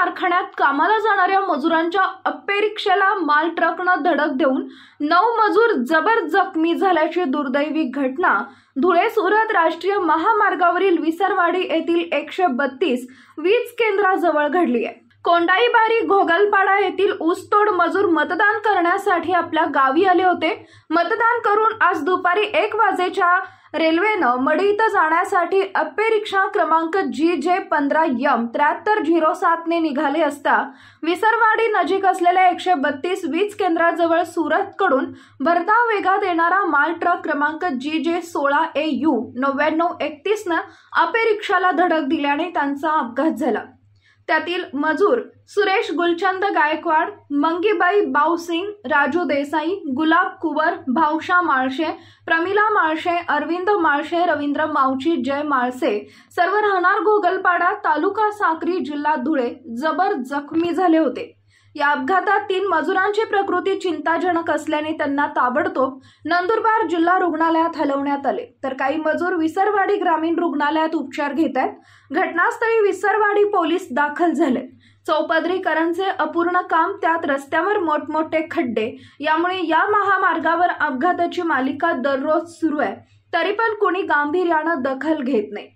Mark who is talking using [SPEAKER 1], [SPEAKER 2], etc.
[SPEAKER 1] कारखान्यात कामाला जाणाऱ्या मजुरांच्या अप्पे रिक्षाला माल ट्रकनं धडक देऊन 9 मजूर जबर जखमी झाल्याची दुर्दैवी घटना धुळे सुरत राष्ट्रीय महामार्गावरील विसरवाडी येथील 132 वीज केंद्राजवळ घडली आहे। कोंडाईबारी घोगलपाडा येथील ऊसतोड मजूर मतदान करण्यासाठी आपल्या गावी आले होते। मतदान करून आज दुपारी 1 वाजेच्या रेल्वेनं मढी इथं जाण्यासाठी अप्पे रिक्षा क्रमांक GJ15M 7307 ने निघाले असता विसरवाडी नजीक असलेल्या 132 वीज केंद्राजवळ सुरतकडून भरधाव वेगात येणारा माल ट्रक क्रमांक GJ16AU 9931 न अप्पे रिक्षाला धडक दिल्याने त्यांचा अपघात झाला। त्यातील मजूर सुरेश गुलचंद गायकवाड, मंगीबाई बावसिंग, राजू देसाई, गुलाब कुवर, भावशा माळशे, प्रमिला माळशे, अरविंद माळशे, रवींद्र मावची, जय माळसे सर्व राहणार घोगलपाडा, तालुका साक्री, जिल्हा धुळे जबर जखमी झाले होते। या अपघातात 3 मजुरांची प्रकृती चिंताजनक असल्याने त्यांना ताबडतोब नंदुरबार जिल्हा रुग्णालयात हलवण्यात आले, तर काही मजूर विसरवाडी ग्रामीण रुग्णालयात उपचार घेत आहेत। घटनास्थळी विसरवाडी पोलीस दाखल झाले। चौपदरीकरणचे अपूर्ण काम, त्यात रस्त्यावर मोठमोठे खड्डे, यामुळे या महामार्गावर अपघाताची मालिका दररोज सुरू आहे, तरी पण कोणी गांभीर्याने दखल घेत नाही।